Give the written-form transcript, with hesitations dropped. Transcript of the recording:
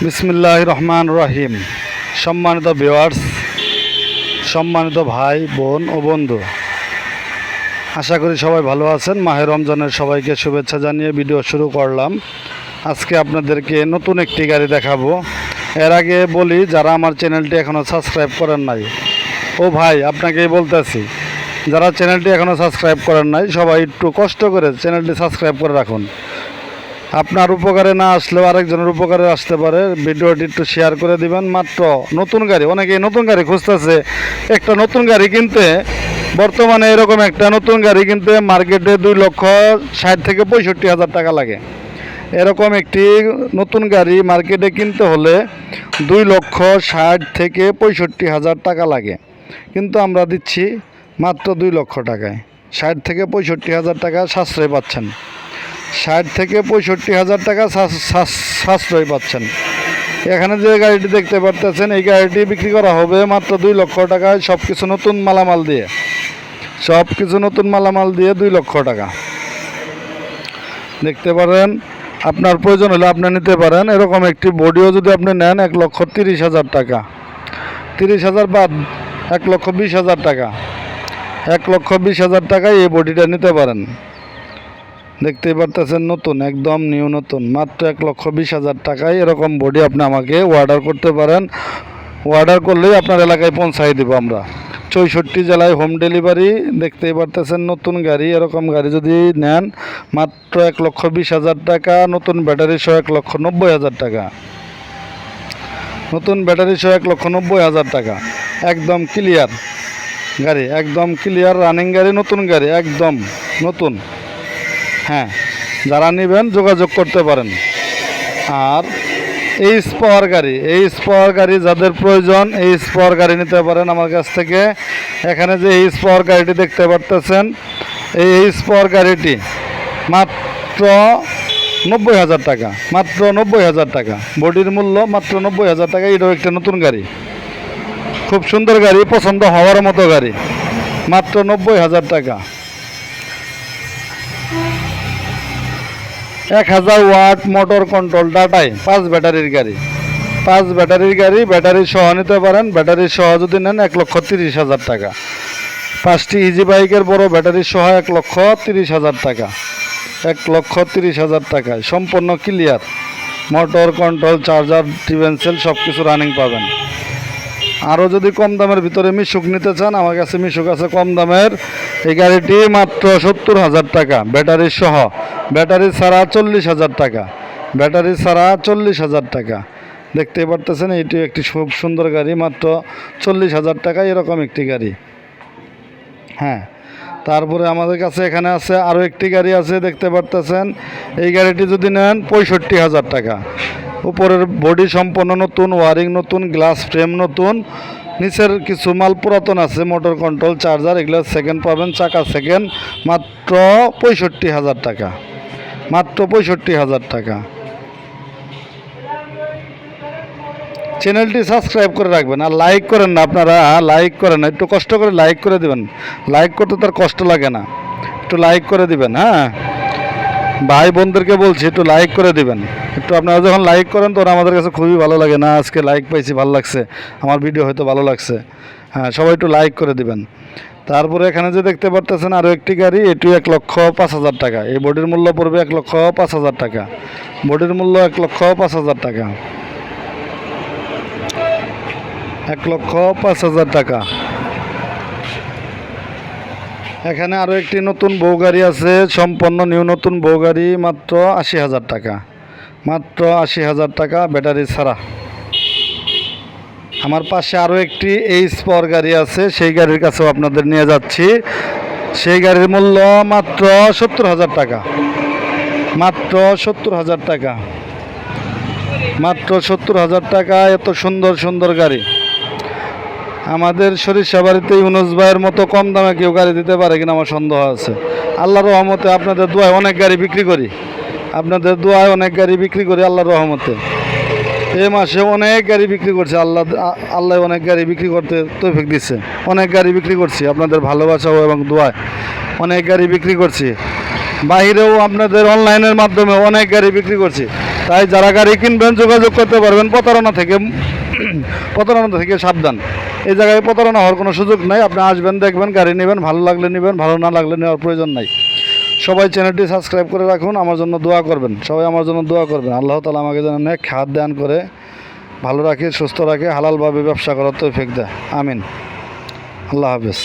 বিসমিল্লাহির রহমানির রহিম। সম্মানিত ভিউয়ার্স, সম্মানিত ভাই বোন ও বন্ধু, আশা করি সবাই ভালো আছেন। মাহে রমজানের সবাইকে শুভেচ্ছা জানিয়ে ভিডিও শুরু করলাম। আজকে আপনাদেরকে নতুন একটি গাড়ি দেখাবো। এর আগে বলি, যারা আমার চ্যানেলটি এখনও সাবস্ক্রাইব করেন নাই, ও ভাই আপনাকেই বলতেছি, যারা চ্যানেলটি এখনও সাবস্ক্রাইব করেন নাই সবাই একটু কষ্ট করে চ্যানেলটি সাবস্ক্রাইব করে রাখুন। আপনার উপকারে না আসলেও আরেকজনের উপকারে আসতে পারে। ভিডিওটি একটু শেয়ার করে দিবেন। মাত্র নতুন গাড়ি, অনেকেই নতুন গাড়ি খুঁজতেছে। একটা নতুন গাড়ি কিনতে বর্তমানে এরকম একটা নতুন গাড়ি কিনতে মার্কেটে 2,60,000 থেকে 65,000 টাকা লাগে। এরকম একটি নতুন গাড়ি মার্কেটে কিনতে হলে 2,60,000 থেকে 65,000 টাকা লাগে, কিন্তু আমরা দিচ্ছি মাত্র 2 লক্ষ টাকায়। 60 থেকে 65,000 টাকা সাশ্রয় পাচ্ছেন। 60 থেকে 65,000 টাকা সাশ্রয় পাচ্ছেন। এখানে যে গাড়িটি দেখতে পারতেছেন, এই গাড়িটি বিক্রি করা হবে মাত্র 2 লক্ষ টাকায়। সব কিছু নতুন মালামাল দিয়ে, 2 লক্ষ টাকা দেখতে পারেন। আপনার প্রয়োজন হলে আপনি নিতে পারেন। এরকম একটি বডিও যদি আপনি নেন 1,30,000 টাকা, 30,000 বাদ 1,20,000 টাকা, 1,20,000 টাকায় এই বডিটা নিতে পারেন। দেখতেই পারতেছেন, নতুন, একদম নিউ নতুন, মাত্র 1,20,000 টাকায় এরকম বডি আপনি আমাকে অর্ডার করতে পারেন। অর্ডার করলেই আপনার এলাকায় পৌঁছাই দেবো আমরা। 64 জেলায় হোম ডেলিভারি। দেখতেই পারতেছেন নতুন গাড়ি। এরকম গাড়ি যদি নেন মাত্র 1,20,000 টাকা, নতুন ব্যাটারি সহ 1,90,000 টাকা, নতুন ব্যাটারি সহ 1,90,000 টাকা। একদম ক্লিয়ার গাড়ি, একদম ক্লিয়ার রানিং গাড়ি, নতুন গাড়ি, একদম নতুন। হ্যাঁ, যারা নেবেন যোগাযোগ করতে পারেন। আর এই পাওয়ার গাড়ি যাদের প্রয়োজন, এই পাওয়ার গাড়ি নিতে পারেন আমার কাছ থেকে। এখানে যে এই পাওয়ার গাড়িটি দেখতে পারতেছেন, এই পাওয়ার গাড়িটি মাত্র 90,000 টাকা, মাত্র 90,000 টাকা। বডির মূল্য মাত্র 90,000 টাকা। এটাও একটা নতুন গাড়ি, খুব সুন্দর গাড়ি, পছন্দ হওয়ার মতো গাড়ি, মাত্র 90,000 টাকা। 1000 ওয়াট মোটর কন্ট্রোল ডাটায় 5 ব্যাটারির গাড়ি, 5 ব্যাটারির গাড়ি। ব্যাটারি সহ নিতে পারেন। ব্যাটারি সহ যদি নেন 1,30,000 টাকা। 5টি ইজি বাইকের বড় ব্যাটারি সহ 1,30,000 টাকা, 1,30,000 টাকায় সম্পূর্ণ ক্লিয়ার। মোটর কন্ট্রোল, চার্জার, টিভেন্সেল সব কিছু রানিং পাবেন। আরও যদি কম দামের ভিতরে মিশুক নিতে চান, আমার কাছে মিশুক আছে কম দামের। এই গাড়িটি মাত্র 70,000 টাকা ব্যাটারি সহ। ব্যাটারি ছাড়া 40,000 টাকা, ব্যাটারি ছাড়া 40,000 টাকা। দেখতেই পারতেছেন, এইটি একটি খুব সুন্দর গাড়ি, মাত্র 40,000 টাকা এরকম একটি গাড়ি। হ্যাঁ, তারপরে আমাদের কাছে এখানে আছে আরও একটি গাড়ি আছে, দেখতে পারতেছেন। এই গাড়িটি যদি নেন 65,000 টাকা। উপরের বডি সম্পূর্ণ নতুন, ওয়ারিং নতুন, গ্লাস ফ্রেম নতুন, নিচের কিছু মাল পুরাতন আছে, মোটর কন্ট্রোল, চার্জার, এগুলো সেকেন্ড পাবেন, চাকা সেকেন্ড। মাত্র 65,000 টাকা, মাত্র 65,000 টাকা। চ্যানেলটি সাবস্ক্রাইব করে রাখবেন। আর লাইক করেন না, আপনারা লাইক করেন না, একটু কষ্ট করে লাইক করে দিবেন। লাইক করতে তার কষ্ট লাগে না, একটু লাইক করে দিবেন। হ্যাঁ ভাই বোনদেরকে বলছি, একটু লাইক করে দিবেন। একটু আপনারা যখন লাইক করেন তখন আমাদের কাছে খুবই ভালো লাগে। না, আজকে লাইক পাইছি, ভালো লাগছে, আমার ভিডিও হয়তো ভালো লাগছে। হ্যাঁ, সবাই একটু লাইক করে দিবেন। তারপরে এখানে যে দেখতে পারতেছেন আরও একটি গাড়ি, এটি 1,05,000 টাকা। এই বডির মূল্য পড়বে 1,05,000 টাকা। বডির মূল্য 1,05,000 টাকা, 1,05,000 টাকা। এখানে আরও একটি নতুন বউ গাড়ি আছে, সম্পূর্ণ নিউ নতুন বউ গাড়ি, মাত্র 80,000 টাকা, মাত্র 80,000 টাকা ব্যাটারি ছাড়া। আমার পাশে আরও একটি পাওয়ার গাড়ি আছে, সেই গাড়ির কাছেও আপনাদের নিয়ে যাচ্ছি। সেই গাড়ির মূল্য মাত্র 70,000 টাকা, মাত্র 70,000 টাকা, মাত্র 70,000 টাকা। এত সুন্দর সুন্দর গাড়ি আমাদের সরিষাবাড়িতে ইউনুস ভাইয়ের মতো কম দামে কেউ গাড়ি দিতে পারে কিনা আমার সন্দেহ আছে। আল্লাহর রহমতে আপনাদের দোয়ায় অনেক গাড়ি বিক্রি করি, আপনাদের দোয়ায় অনেক গাড়ি বিক্রি করি আল্লাহর রহমতে। এই মাসে অনেক গাড়ি বিক্রি করছে, আল্লাহ অনেক গাড়ি বিক্রি করতে তৌফিক দিচ্ছে। অনেক গাড়ি বিক্রি করছি আপনাদের ভালোবাসা এবং দোয়ায়, অনেক গাড়ি বিক্রি করছি। বাহিরেও আপনাদের অনলাইনের মাধ্যমে অনেক গাড়ি বিক্রি করছি। তাই যারা গাড়ি কিনবেন যোগাযোগ করতে পারবেন, প্রতারণা থেকে সাবধান। এই জায়গায় প্রতারণা হওয়ার কোনো সুযোগ নাই। আপনি আসবেন, দেখবেন, গাড়ি নেবেন, ভালো লাগলে নেবেন, ভালো না লাগলে নেওয়ার প্রয়োজন নাই। সবাই চ্যানেলটি সাবস্ক্রাইব করে রাখুন, আমার জন্য দোয়া করবেন, সবাই আমার জন্য দোয়া করবেন। আল্লাহ তাআলা আমাকে যেন নেক খাত দান করে ভালো রাখে, সুস্থ রাখে, হালালভাবে ব্যবসা করার তৌফিক দেয়। আমিন। আল্লাহ হাফেজ।